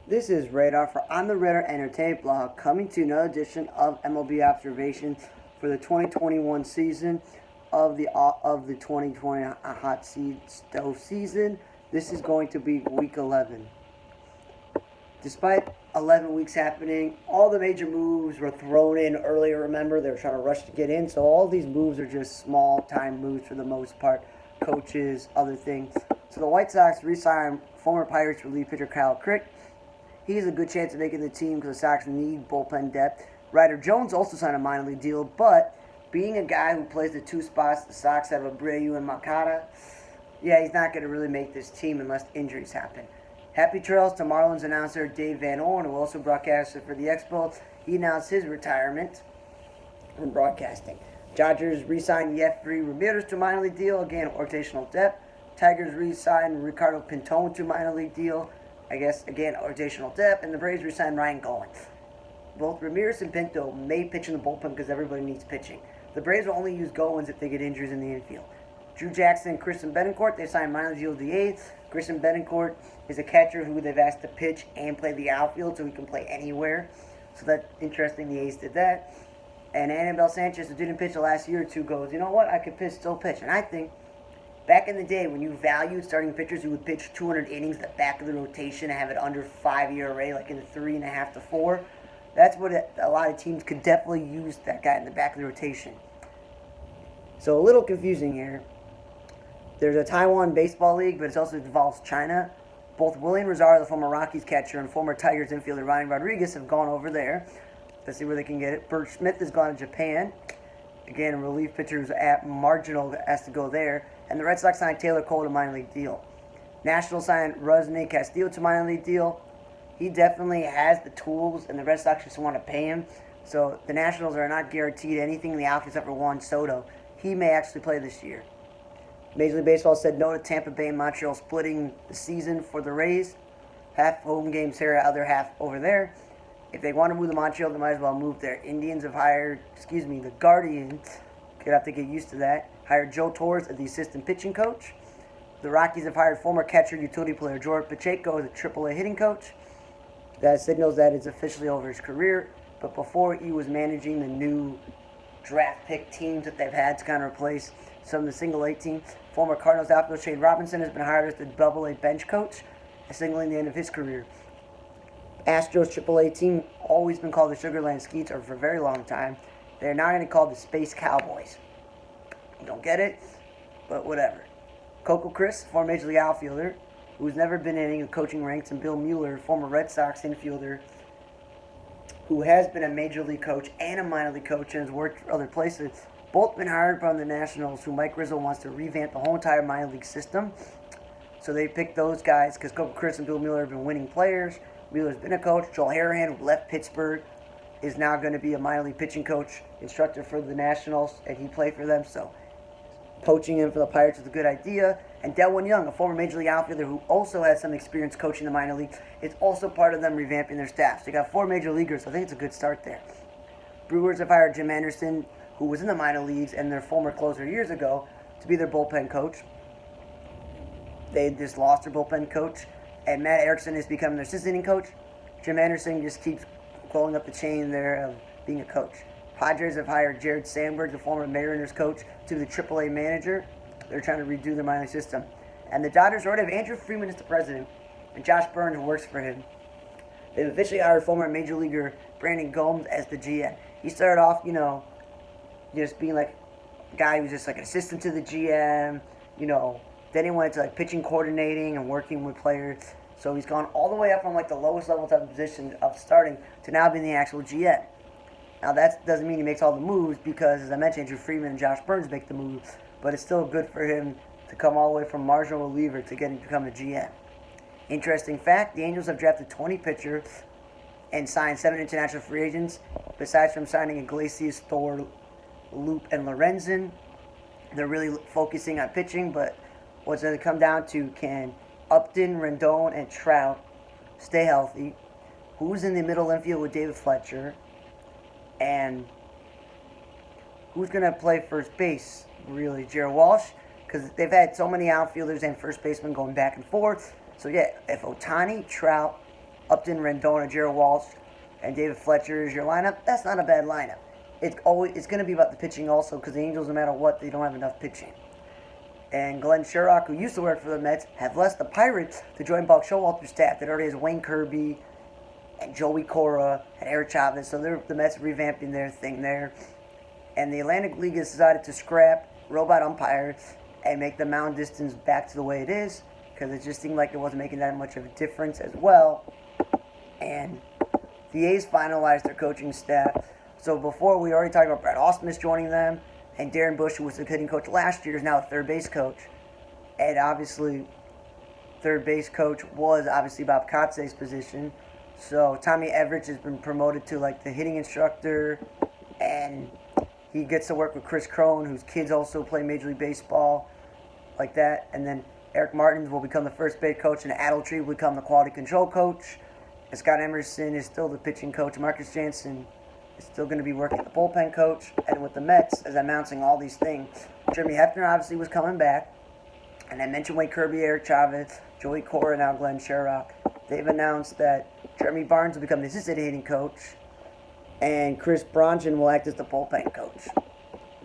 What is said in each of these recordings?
This is Radar for On the Radar Entertainment Blog, coming to another edition of MLB Observation for the 2021 season of the 2020 Hotstove season. This is going to be week 11. Despite 11 weeks happening, all the major moves were thrown in earlier. Remember, they were trying to rush to get in, so all these moves are just small-time moves for the most part. Coaches, other things. So the White Sox re-signed former Pirates relief pitcher Kyle Crick. He has a good chance of making the team because the Sox need bullpen depth. Ryder Jones also signed a minor league deal, but being a guy who plays the two spots, the Sox have Abreu and Makata. Yeah, he's not going to really make this team unless injuries happen. Happy trails to Marlins announcer Dave Van Orn, who also broadcasted for the Expos. He announced his retirement from broadcasting. Dodgers re-signed Jeffrey Ramirez to a minor league deal, again, rotational depth. Tigers re-signed Ricardo Pinto to a minor league deal. I guess, again, rotational depth, and the Braves re-signed Ryan Goins. Both Ramirez and Pinto may pitch in the bullpen because everybody needs pitching. The Braves will only use Goins if they get injuries in the infield. Drew Jackson and Christian Betancourt, they signed minor deal DAs. Christian Betancourt is a catcher who they've asked to pitch and play the outfield, so he can play anywhere. So that's interesting, the A's did that. And Anibal Sanchez, who didn't pitch the last year or two, goes, you know what, I could still pitch. And I think back in the day, when you valued starting pitchers who would pitch 200 innings at the back of the rotation and have it under 5 ERA, like in the 3.5 to 4, that's what a lot of teams could definitely use that guy in the back of the rotation. So a little confusing here. There's a Taiwan baseball league, but it also involves China. Both William Rosario, the former Rockies catcher, and former Tigers infielder Ryan Rodriguez have gone over there. Let's see where they can get it. Bert Smith has gone to Japan. Again, relief pitchers at marginal has to go there. And the Red Sox signed Taylor Cole to a minor league deal. Nationals signed Rusney Castillo to a minor league deal. He definitely has the tools, and the Red Sox just want to pay him. So the Nationals are not guaranteed anything in the outfield except for Juan Soto. He may actually play this year. Major League Baseball said no to Tampa Bay and Montreal splitting the season for the Rays. Half home games here, other half over there. If they want to move to Montreal, they might as well move there. Indians have hired, the Guardians, could have to get used to that, hired Joe Torres as the assistant pitching coach. The Rockies have hired former catcher utility player George Pacheco as a AAA hitting coach. That signals that it's officially over his career. But before, he was managing the new draft pick teams that they've had to kind of replace some of the single A teams. Former Cardinals outfielder Shane Robinson has been hired as the AA bench coach, signaling the end of his career. Astros AAA team, always been called the Sugarland Skeets, or for a very long time. They're now going to call the Space Cowboys. You don't get it, but whatever. Coco Chris, former Major League outfielder, who's never been in any of the coaching ranks, and Bill Mueller, former Red Sox infielder, who has been a Major League coach and a minor league coach and has worked other places. Both been hired from the Nationals, who Mike Rizzo wants to revamp the whole entire minor league system. So they picked those guys because Coco Chris and Bill Mueller have been winning players. Mueller's been a coach. Joel Harahan, who left Pittsburgh, is now going to be a minor league pitching coach, instructor for the Nationals, and he played for them. So poaching him for the Pirates is a good idea. And Delwyn Young, a former Major League outfielder who also has some experience coaching the minor league, is also part of them revamping their staff. So you got 4 major leaguers, so I think it's a good start there. Brewers have hired Jim Anderson, who was in the minor leagues and their former closer years ago, to be their bullpen coach. They just lost their bullpen coach, and Matt Erickson is becoming their assistant hitting coach. Jim Anderson just keeps going up the chain there of being a coach. Padres have hired Jared Sandberg, the former Mariners coach, to be the AAA manager. They're trying to redo their minor league system. And the Dodgers already have Andrew Freeman as the president and Josh Byrne, who works for him. They've officially hired former Major Leaguer Brandon Gomes as the GM. He started off, just being like a guy who's just like an assistant to the GM, Then he went to like pitching coordinating and working with players. So he's gone all the way up from like the lowest level type of position of starting to now being the actual GM. Now that doesn't mean he makes all the moves because, as I mentioned, Andrew Freeman and Josh Burns make the moves, but it's still good for him to come all the way from marginal reliever to become a GM. Interesting fact, the Angels have drafted 20 pitchers and signed 7 international free agents, besides from signing Iglesias, Thor, Loop, and Lorenzen. They're really focusing on pitching, but what's going to come down to, can Upton, Rendon, and Trout stay healthy? Who's in the middle infield with David Fletcher? And who's going to play first base, really? Jared Walsh? Because they've had so many outfielders and first basemen going back and forth. So, yeah, if Ohtani, Trout, Upton, Rendon, Gerald Walsh, and David Fletcher is your lineup, that's not a bad lineup. It's going to be about the pitching also, because the Angels, no matter what, they don't have enough pitching. And Glenn Sherrock, who used to work for the Mets, have left the Pirates to join Buck Showalter's staff that already has Wayne Kirby and Joey Cora and Eric Chavez. So the Mets are revamping their thing there. And the Atlantic League has decided to scrap robot umpires and make the mound distance back to the way it is, because it just seemed like it wasn't making that much of a difference as well. And the A's finalized their coaching staff. So before, we already talked about Brad Ausmus joining them, and Darren Bush, who was the hitting coach last year, is now a third base coach. And obviously, third base coach was obviously Bob Kotze's position. So Tommy Everidge has been promoted to like the hitting instructor, and he gets to work with Chris Crone, whose kids also play Major League Baseball, like that. And then Eric Martins will become the first base coach, and Adultree will become the quality control coach. And Scott Emerson is still the pitching coach. Marcus Jansen is still going to be working the bullpen coach. And with the Mets, as I'm announcing all these things, Jeremy Hefner obviously was coming back. And I mentioned Wayne Kirby, Eric Chavez, Joey Cora, now Glenn Sherrock. They've announced that Jeremy Barnes will become the assistant hitting coach, and Chris Bronson will act as the bullpen coach.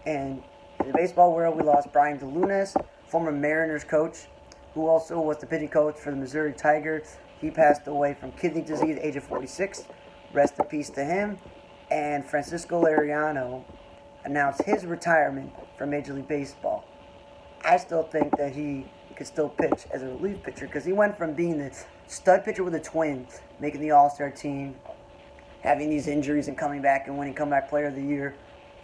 And in the baseball world, we lost Brian DeLunas, former Mariners coach, who also was the pitching coach for the Missouri Tigers. He passed away from kidney disease at the age of 46. Rest in peace to him. And Francisco Liriano announced his retirement from Major League Baseball. I still think that he could still pitch as a relief pitcher, because he went from being the stud pitcher with the Twins, making the All-Star team, having these injuries and coming back and winning Comeback Player of the Year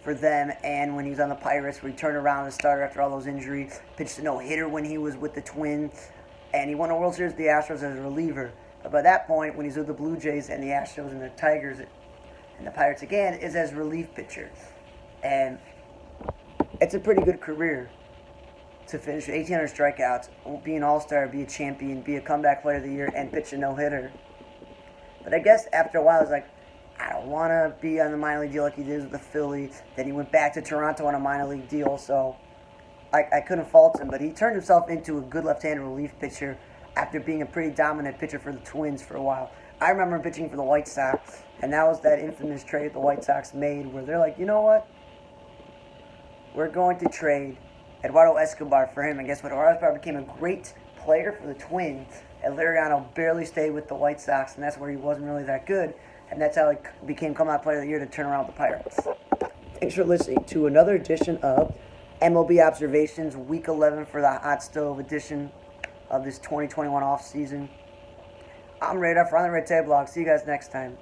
for them, and when he was on the Pirates, where he turned around as a starter after all those injuries, pitched a no-hitter when he was with the Twins, and he won a World Series with the Astros as a reliever. But by that point, when he's with the Blue Jays and the Astros and the Tigers and the Pirates again, is as relief pitcher. And it's a pretty good career to finish with 1,800 strikeouts, be an all-star, be a champion, be a comeback player of the year, and pitch a no-hitter. But I guess after a while, it's like, I don't want to be on the minor league deal like he did with the Phillies. Then he went back to Toronto on a minor league deal, so I couldn't fault him. But he turned himself into a good left-handed relief pitcher after being a pretty dominant pitcher for the Twins for a while. I remember him pitching for the White Sox, and that was that infamous trade the White Sox made where they're like, you know what? We're going to trade Eduardo Escobar for him. And guess what? Eduardo Escobar became a great player for the Twins, and Liriano barely stayed with the White Sox, and that's where he wasn't really that good. And that's how he became Comeback Player of the Year to turn around with the Pirates. Thanks for listening to another edition of MLB Observations, Week 11 for the Hot Stove edition of this 2021 off season. I'm Radar from the Red Table Blog. See you guys next time.